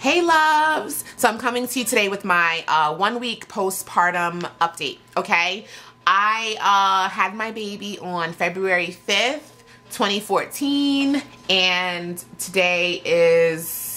Hey loves! So I'm coming to you today with my 1 week postpartum update, okay? I had my baby on February 5th, 2014, and today is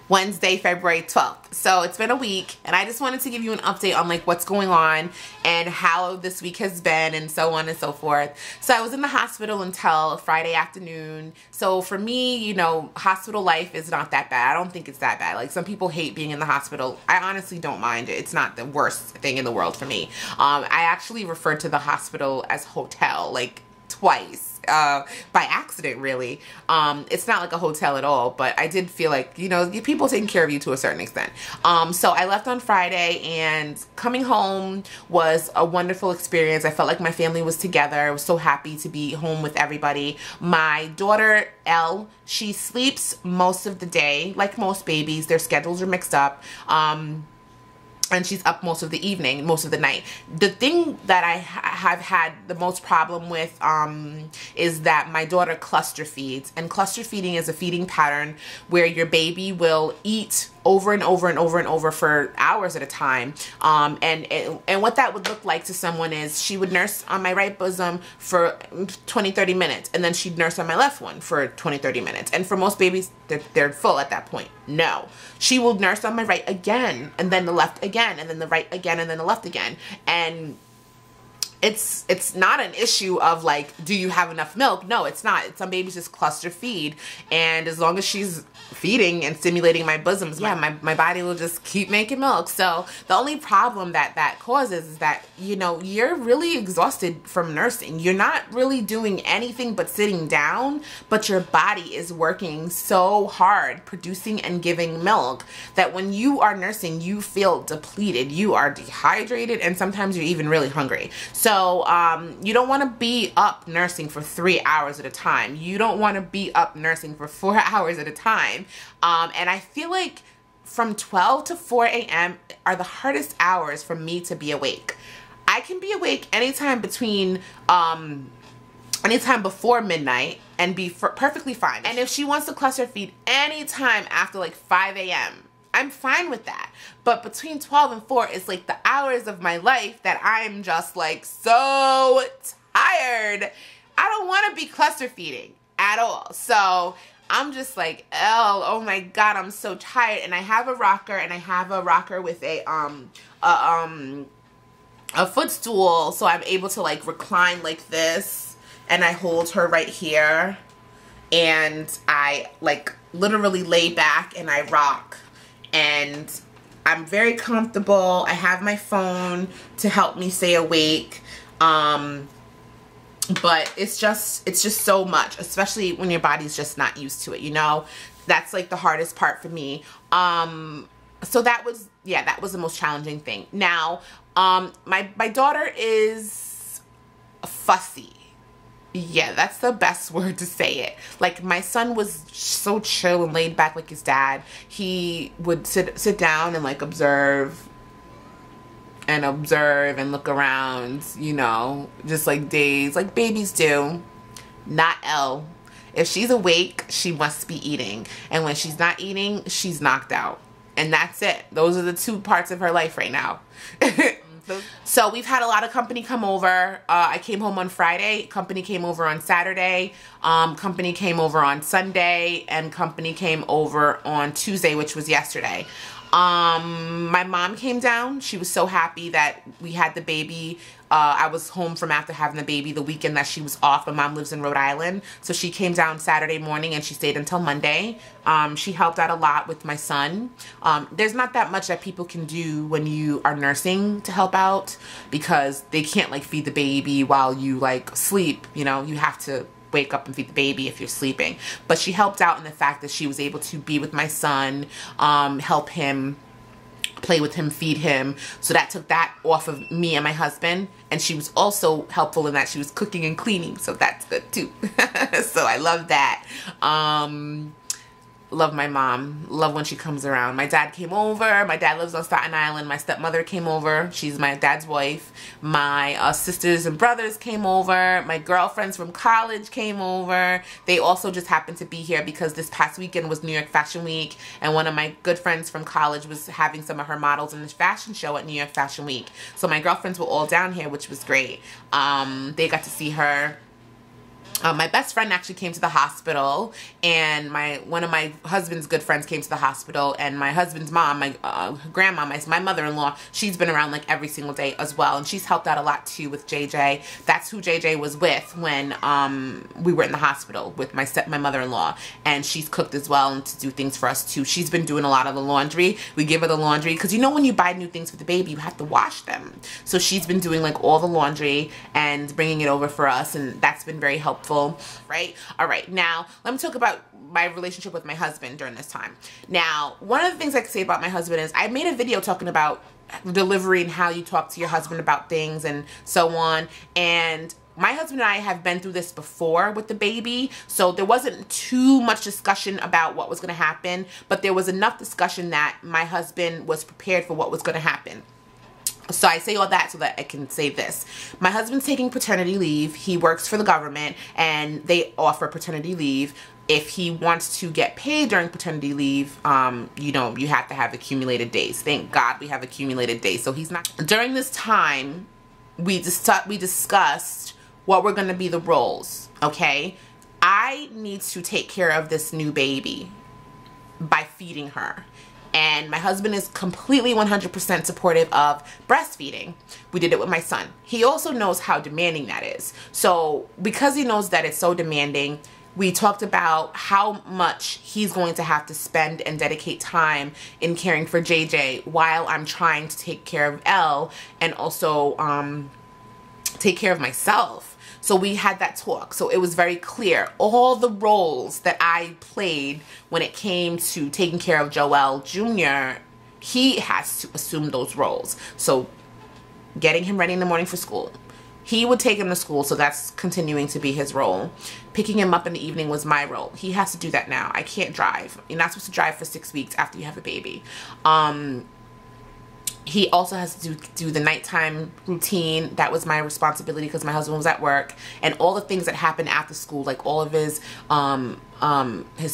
Wednesday, February 12th. So it's been a week, and I just wanted to give you an update on like what's going on and how this week has been and so on and so forth. So I was in the hospital until Friday afternoon. So for me, you know, hospital life is not that bad. I don't think it's that bad. Like some people hate being in the hospital. I honestly don't mind it. It's not the worst thing in the world for me. I actually referred to the hospital as hotel like twice. By accident, really. It's not like a hotel at all, but I did feel like, you know, people taking care of you to a certain extent. So I left on Friday, and coming home was a wonderful experience. I felt like my family was together. I was so happy to be home with everybody. My daughter, Elle, she sleeps most of the day, like most babies. Their schedules are mixed up. And she's up most of the evening, most of the night. The thing that I have had the most problem with is that my daughter cluster feeds. And cluster feeding is a feeding pattern where your baby will eat over and over and over and over for hours at a time. And what that would look like to someone is she would nurse on my right bosom for 20-30 minutes, and then she'd nurse on my left one for 20-30 minutes. And for most babies, they're full at that point. No. She will nurse on my right again, and then the left again, and then the right again, and then the left again. And it's not an issue of like, do you have enough milk? No, it's not. Some babies just cluster feed, and as long as she's feeding and stimulating my bosoms, yeah, my body will just keep making milk. So the only problem that causes is that, you know, you're really exhausted from nursing. You're not really doing anything but sitting down, but your body is working so hard producing and giving milk that when you are nursing, you feel depleted, you are dehydrated, and sometimes you're even really hungry. So you don't want to be up nursing for 3 hours at a time. You don't want to be up nursing for 4 hours at a time. And I feel like from 12 to 4 a.m. are the hardest hours for me to be awake. I can be awake anytime between, anytime before midnight and be perfectly fine. And if she wants to cluster feed anytime after like 5 a.m., I'm fine with that. But between 12 and 4 is like the hours of my life that I'm just like so tired. I don't want to be cluster feeding at all. So I'm just like, Elle, oh my God, I'm so tired. And I have a rocker, and I have a rocker with a footstool, so I'm able to like recline like this, and I hold her right here, and I like literally lay back and I rock, and I'm very comfortable. I have my phone to help me stay awake. But it's just so much, especially when your body's just not used to it, you know? That's like the hardest part for me. So that was the most challenging thing. Now, my daughter is fussy. Yeah, that's the best word to say it. Like, my son was so chill and laid back like his dad. He would sit down and like observe and look around, you know, just like daze, like babies do. Not Elle. If she's awake, she must be eating. And when she's not eating, she's knocked out. And that's it. Those are the two parts of her life right now. So we've had a lot of company come over. I came home on Friday. Company came over on Saturday. Company came over on Sunday. And company came over on Tuesday, which was yesterday. My mom came down. She was so happy that we had the baby. I was home from after having the baby the weekend that she was off. My mom lives in Rhode Island. So she came down Saturday morning, and she stayed until Monday. She helped out a lot with my son. There's not that much that people can do when you are nursing to help out, because they can't like feed the baby while you like sleep. You know, you have to wake up and feed the baby if you're sleeping. But she helped out in the fact that she was able to be with my son, help him, play with him, feed him. So that took that off of me and my husband. And she was also helpful in that she was cooking and cleaning. So that's good too. So I love that. love my mom. Love when she comes around. My dad came over. My dad lives on Staten Island. My stepmother came over. She's my dad's wife. My sisters and brothers came over. My girlfriends from college came over. They also just happened to be here because this past weekend was New York Fashion Week, and one of my good friends from college was having some of her models in this fashion show at New York Fashion Week. So my girlfriends were all down here, which was great. They got to see her. My best friend actually came to the hospital, and one of my husband's good friends came to the hospital, and my husband's mom, my grandma, my mother-in-law, she's been around like every single day as well, and she's helped out a lot too with JJ. That's who JJ was with when we were in the hospital with my mother-in-law, and she's cooked as well and to do things for us too. She's been doing a lot of the laundry. We give her the laundry because you know when you buy new things for the baby, you have to wash them. So she's been doing like all the laundry and bringing it over for us, and that's been very helpful. Right? All right. Now, let me talk about my relationship with my husband during this time. Now, one of the things I can say about my husband is I made a video talking about delivery and how you talk to your husband about things and so on. And my husband and I have been through this before with the baby, so there wasn't too much discussion about what was going to happen, but there was enough discussion that my husband was prepared for what was going to happen. So I say all that so that I can say this. My husband's taking paternity leave. He works for the government and they offer paternity leave. If he wants to get paid during paternity leave, you know, you have to have accumulated days. Thank God we have accumulated days. So he's not. During this time, we discussed what were going to be the roles, okay? I need to take care of this new baby by feeding her. And my husband is completely 100% supportive of breastfeeding. We did it with my son. He also knows how demanding that is. So because he knows that it's so demanding, we talked about how much he's going to have to spend and dedicate time in caring for JJ while I'm trying to take care of Elle and also take care of myself. So we had that talk. So it was very clear. All the roles that I played when it came to taking care of Joel Jr., he has to assume those roles. So getting him ready in the morning for school. He would take him to school, so that's continuing to be his role. Picking him up in the evening was my role. He has to do that now. I can't drive. You're not supposed to drive for 6 weeks after you have a baby. He also has to do the nighttime routine. That was my responsibility because my husband was at work. And all the things that happened after school, like all of his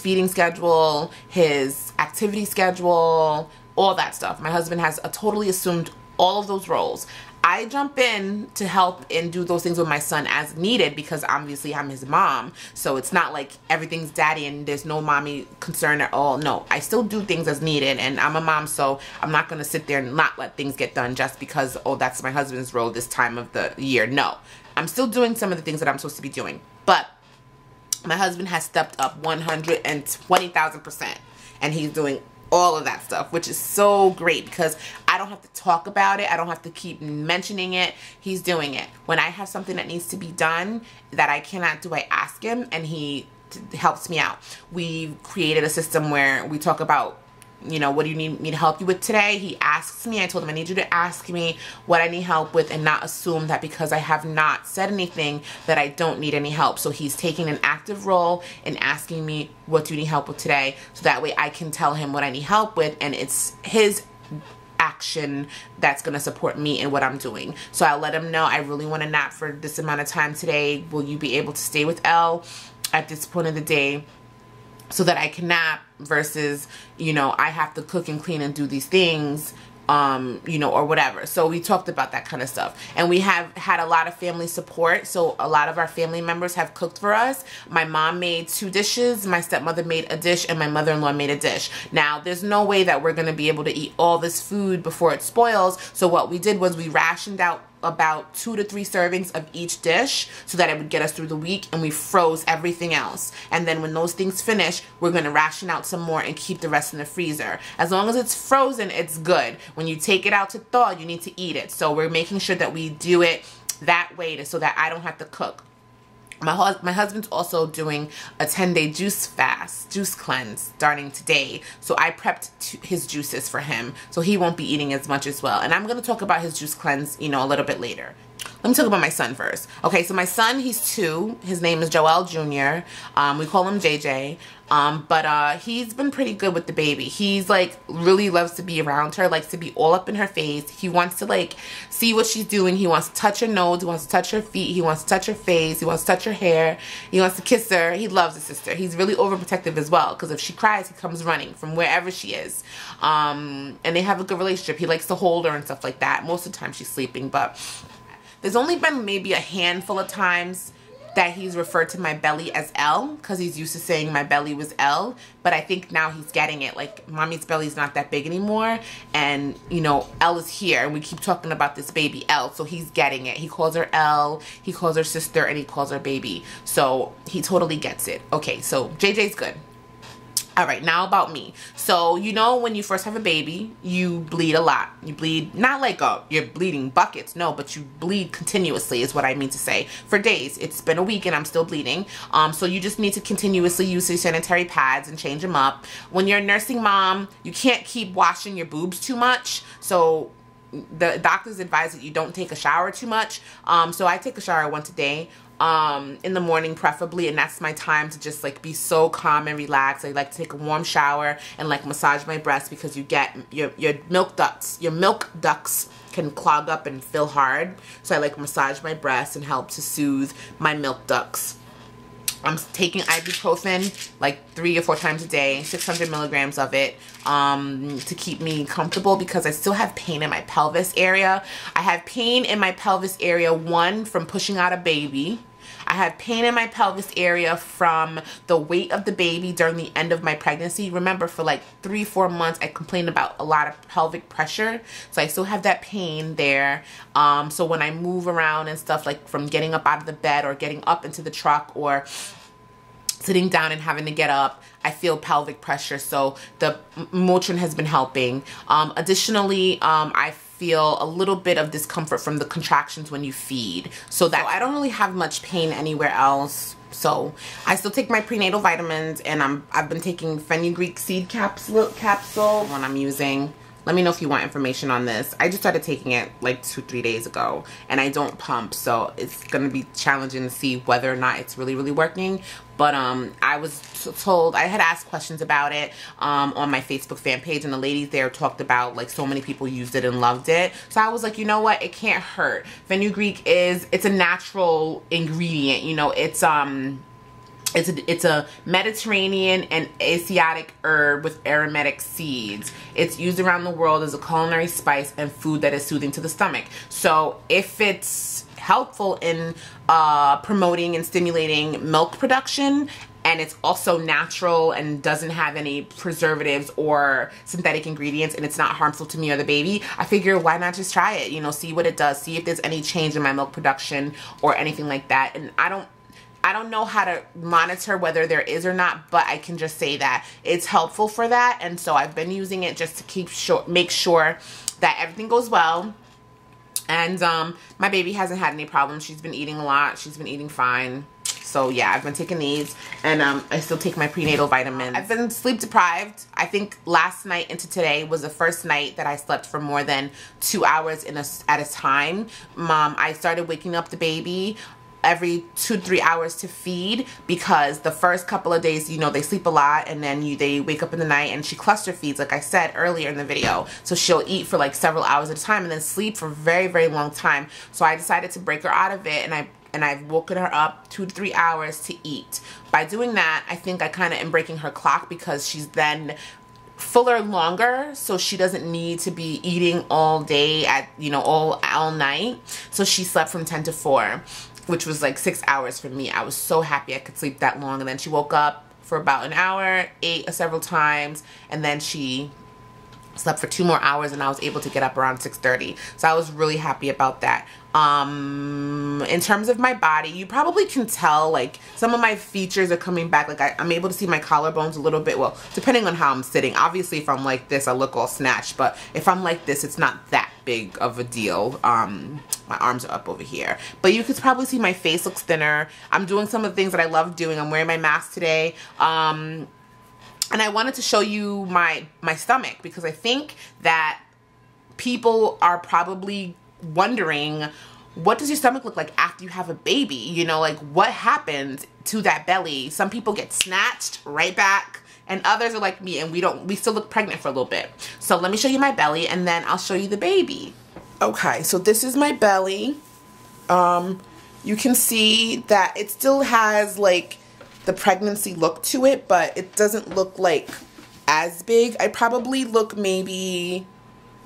feeding schedule, his activity schedule, all that stuff. My husband has totally assumed all of those roles. I jump in to help and do those things with my son as needed because obviously I'm his mom. So it's not like everything's daddy and there's no mommy concern at all. No, I still do things as needed, and I'm a mom, so I'm not going to sit there and not let things get done just because, oh, that's my husband's role this time of the year. No, I'm still doing some of the things that I'm supposed to be doing. But my husband has stepped up 120,000%, and he's doing all of that stuff, which is so great because I don't have to talk about it. I don't have to keep mentioning it. He's doing it. When I have something that needs to be done that I cannot do, I ask him and he helps me out. We've created a system where we talk about, you know, what do you need me to help you with today? He asks me. I told him I need you to ask me what I need help with and not assume that because I have not said anything that I don't need any help. So he's taking an active role in asking me, what do you need help with today? So that way I can tell him what I need help with, and it's his action that's going to support me in what I'm doing. So I'll let him know I really want to nap for this amount of time today. Will you be able to stay with Elle at this point of the day so that I can nap versus, you know, I have to cook and clean and do these things, you know, or whatever. So we talked about that kind of stuff. And we have had a lot of family support. So a lot of our family members have cooked for us. My mom made 2 dishes. My stepmother made a dish, and my mother-in-law made a dish. Now, there's no way that we're going to be able to eat all this food before it spoils. So what we did was we rationed out about 2 to 3 servings of each dish so that it would get us through the week, and we froze everything else. And then when those things finish, we're going to ration out some more and keep the rest in the freezer. As long as it's frozen, it's good. When you take it out to thaw, you need to eat it. So we're making sure that we do it that way so that I don't have to cook. My husband's also doing a 10-day juice fast, juice cleanse starting today. So I prepped his juices for him, so he won't be eating as much as well. And I'm going to talk about his juice cleanse, you know, a little bit later. let me talk about my son first. Okay, so my son, he's 2. His name is Joel Jr. We call him JJ. But he's been pretty good with the baby. He's like really loves to be around her, likes to be all up in her face. He wants to like see what she's doing. He wants to touch her nose. He wants to touch her feet. He wants to touch her face. He wants to touch her hair. He wants to kiss her. He loves his sister. He's really overprotective as well, because if she cries, he comes running from wherever she is. And they have a good relationship. He likes to hold her and stuff like that. Most of the time she's sleeping, but there's only been maybe a handful of times that he's referred to my belly as Elle, because he's used to saying my belly was Elle, but I think now he's getting it. Like, mommy's belly's not that big anymore, and, you know, Elle is here, and we keep talking about this baby Elle, so he's getting it. He calls her Elle, he calls her sister, and he calls her baby, so he totally gets it. Okay, so JJ's good. All right, now about me. So, you know, when you first have a baby, you bleed a lot. You bleed, not like you're bleeding buckets, no, but you bleed continuously is what I mean to say. For days. It's been a week and I'm still bleeding. So you just need to continuously use your sanitary pads and change them up. When you're a nursing mom, you can't keep washing your boobs too much. So the doctors advise that you don't take a shower too much. So I take a shower once a day. In the morning preferably, and that's my time to just like be so calm and relaxed. I like to take a warm shower and like massage my breasts, because you get your milk ducts can clog up and feel hard, so I like massage my breasts and help to soothe my milk ducts. I'm taking ibuprofen like 3 or 4 times a day, 600 milligrams of it, to keep me comfortable, because I still have pain in my pelvis area. I have pain in my pelvis area, one, from pushing out a baby. I have pain in my pelvis area from the weight of the baby during the end of my pregnancy. Remember, for like 3-4 months, I complained about a lot of pelvic pressure. So I still have that pain there. So when I move around and stuff, like from getting up out of the bed or getting up into the truck or sitting down and having to get up, I feel pelvic pressure. So the Motrin has been helping. Additionally, I feel a little bit of discomfort from the contractions when you feed. So I don't really have much pain anywhere else. So I still take my prenatal vitamins, and I've been taking Fenugreek seed capsule when I'm using. Let me know if you want information on this. I just started taking it like 2-3 days ago, and I don't pump, so it's gonna be challenging to see whether or not it's really working. But I was told, I had asked questions about it on my Facebook fan page, and the ladies there talked about like so many people used it and loved it. So I was like, you know what, it can't hurt. Fenugreek it's a natural ingredient, you know. It's a Mediterranean and Asiatic herb with aromatic seeds. It's used around the world as a culinary spice and food that is soothing to the stomach. So if it's helpful in promoting and stimulating milk production, and it's also natural and doesn't have any preservatives or synthetic ingredients, and it's not harmful to me or the baby, I figure why not just try it, you know, see what it does, see if there's any change in my milk production or anything like that. And I don't know how to monitor whether there is or not, but I can just say that it's helpful for that. And so I've been using it just to make sure that everything goes well. And my baby hasn't had any problems. She's been eating a lot. She's been eating fine. So yeah, I've been taking these, and I still take my prenatal vitamins. I've been sleep deprived. I think last night into today was the first night that I slept for more than 2 hours at a time. I started waking up the baby every 2-3 hours to feed, because the first couple of days, you know, they sleep a lot, and then they wake up in the night, and she cluster feeds, like I said earlier in the video. So she'll eat for like several hours at a time and then sleep for a very long time. So I decided to break her out of it, and I've woken her up 2 to 3 hours to eat. By doing that, I think I kind of am breaking her clock, because she's then fuller longer, so she doesn't need to be eating all day all night. So she slept from 10 to 4. Which was like 6 hours for me. I was so happy I could sleep that long. And then she woke up for about an hour, ate several times, and then she slept for 2 more hours, and I was able to get up around 6:30. So I was really happy about that. In terms of my body, you probably can tell like some of my features are coming back. Like I'm able to see my collarbones a little bit, well, depending on how I'm sitting. Obviously if I'm like this, I look all snatched, but if I'm like this, it's not that big of a deal. My arms are up over here, but you could probably see my face looks thinner. I'm doing some of the things that I love doing. I'm wearing my mask today. And I wanted to show you my stomach, because I think that people are probably wondering what does your stomach look like after you have a baby? You know, like what happens to that belly? Some people get snatched right back, and others are like me and we still look pregnant for a little bit. So let me show you my belly and then I'll show you the baby. Okay, so this is my belly. You can see that it still has like the pregnancy look to it, but it doesn't look like as big. I probably look maybe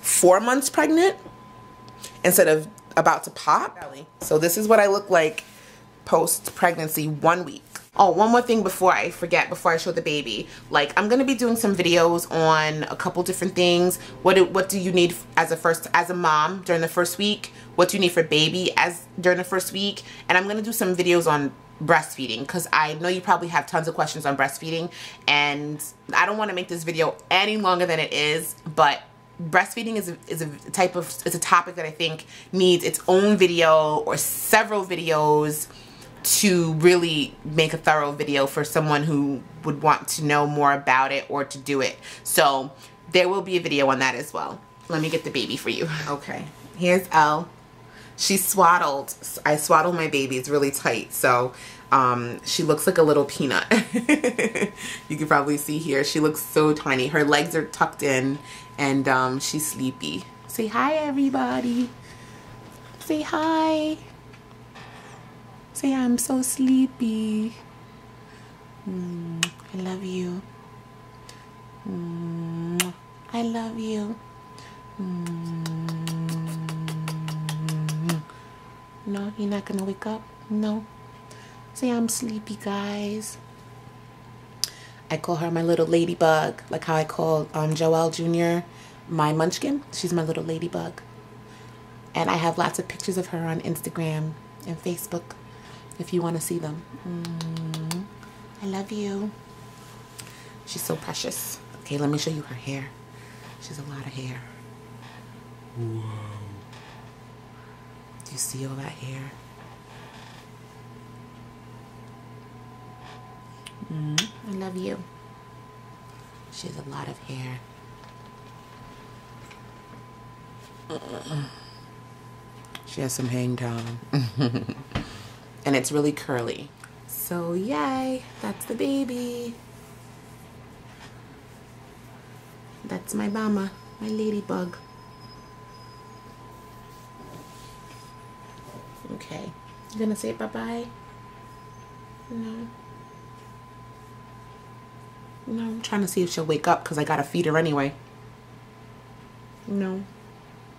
4 months pregnant instead of about to pop. So this is what I look like post pregnancy 1 week. Oh, one more thing before I forget, before I show the baby. Like, I'm gonna be doing some videos on a couple different things. What do you need as a mom during the first week? What do you need for baby during the first week? And I'm gonna do some videos on breastfeeding, because I know you probably have tons of questions on breastfeeding, and I don't want to make this video any longer than it is, but breastfeeding is a topic that I think needs its own video or several videos to really make a thorough video for someone who would want to know more about it or to do it. So there will be a video on that as well. Let me get the baby for you. Okay, here's Elle. She's swaddled. I swaddled my baby. It's really tight. So she looks like a little peanut. You can probably see here. She looks so tiny. Her legs are tucked in and she's sleepy. Say hi, everybody. Say hi. Say I'm so sleepy. I love you. I love you. No, you're not gonna wake up? No. Say I'm sleepy, guys. I call her my little ladybug, like how I call Joelle Jr. my munchkin. She's my little ladybug. And I have lots of pictures of her on Instagram and Facebook if you want to see them. I love you. She's so precious. Okay, let me show you her hair. She's a lot of hair. Whoa. Do you see all that hair? I love you. She has a lot of hair. She has some hang time. And it's really curly. So yay, that's the baby. That's my mama, my ladybug. Okay, you gonna say bye-bye? No. No, I'm trying to see if she'll wake up because I gotta feed her anyway. No,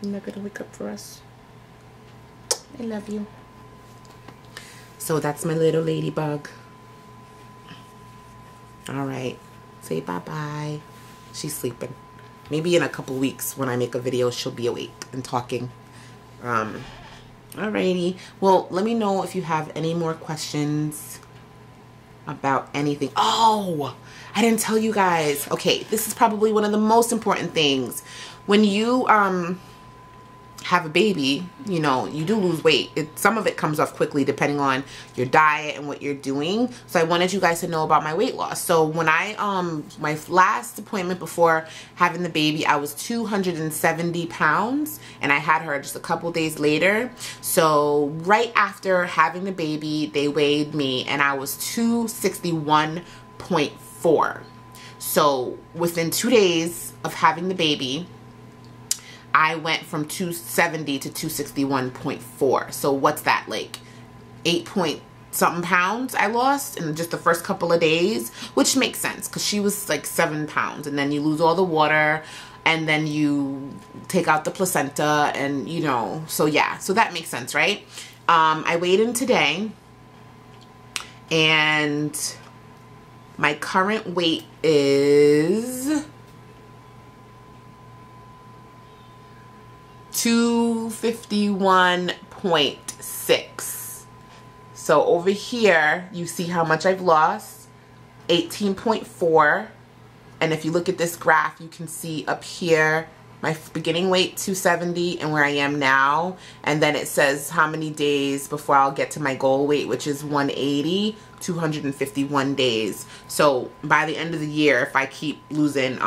you're not gonna wake up for us. I love you. So that's my little ladybug. All right, say bye-bye. She's sleeping. Maybe in a couple weeks when I make a video, she'll be awake and talking. Alrighty. Well, let me know if you have any more questions about anything. Oh, I didn't tell you guys. Okay, this is probably one of the most important things. When you have a baby, you know, you do lose weight. Some of it comes off quickly depending on your diet and what you're doing. So I wanted you guys to know about my weight loss. So when I my last appointment before having the baby, I was 270 pounds and I had her just a couple days later. So right after having the baby, they weighed me and I was 261.4. So within 2 days of having the baby, I went from 270 to 261.4. So what's that, like 8 point something pounds I lost in just the first couple of days, which makes sense because she was like 7 pounds, and then you lose all the water and then you take out the placenta and you know, so yeah, so that makes sense, right? I weighed in today and my current weight is 251.6. So over here you see how much I've lost, 18.4. And if you look at this graph, you can see up here my beginning weight 270 and where I am now, and then it says how many days before I'll get to my goal weight, which is 180, 251 days. So by the end of the year, if I keep losing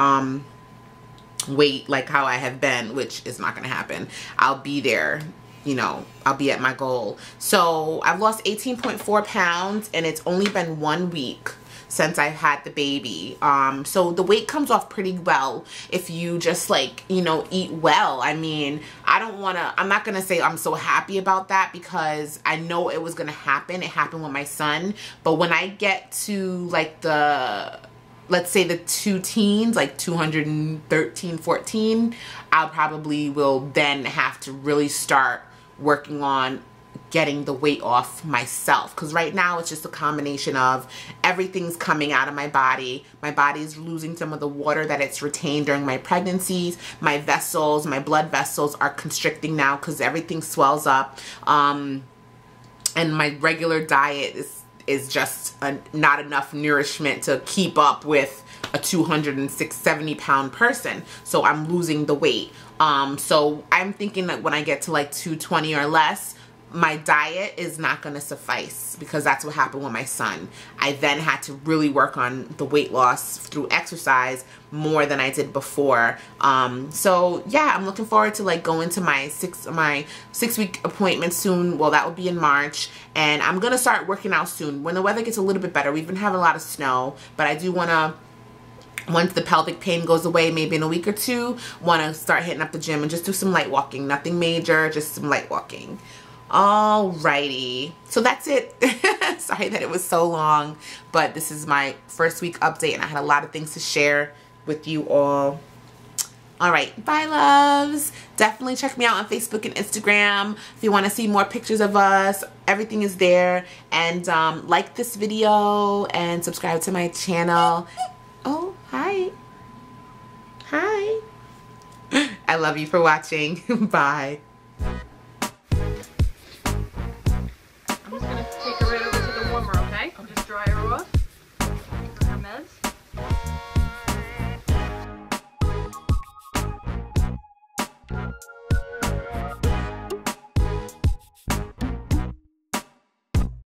weight like how I have been, which is not gonna happen, I'll be there you know, I'll be at my goal. So I've lost 18.4 pounds and it's only been 1 week since I've had the baby. So the weight comes off pretty well if you just like, you know, eat well. I mean, I'm not gonna say I'm so happy about that because I know it was gonna happen. It happened with my son. But when I get to like let's say the 2 teens, like 213, 14, I'll probably will then have to really start working on getting the weight off myself, because right now it's just a combination of everything's coming out of my body. My body's losing some of the water that it's retained during my pregnancies. My vessels, my blood vessels are constricting now because everything swells up, and my regular diet is just not enough nourishment to keep up with a 270 pound person. So I'm losing the weight. So I'm thinking that when I get to like 220 or less, my diet is not going to suffice, because that's what happened with my son. I then had to really work on the weight loss through exercise more than I did before. So yeah, I'm looking forward to like going to my 6-week appointment soon. Well, that will be in March, and I'm going to start working out soon when the weather gets a little bit better. We've been having a lot of snow, but I do want to, once the pelvic pain goes away, maybe in a week or two, want to start hitting up the gym and just do some light walking. Nothing major, just some light walking. Alrighty, so that's it. Sorry that it was so long, but this is my first week update and I had a lot of things to share with you all. Alright, bye loves. Definitely check me out on Facebook and Instagram if you want to see more pictures of us. Everything is there. And like this video and subscribe to my channel. Oh, hi. Hi. I love you for watching. Bye.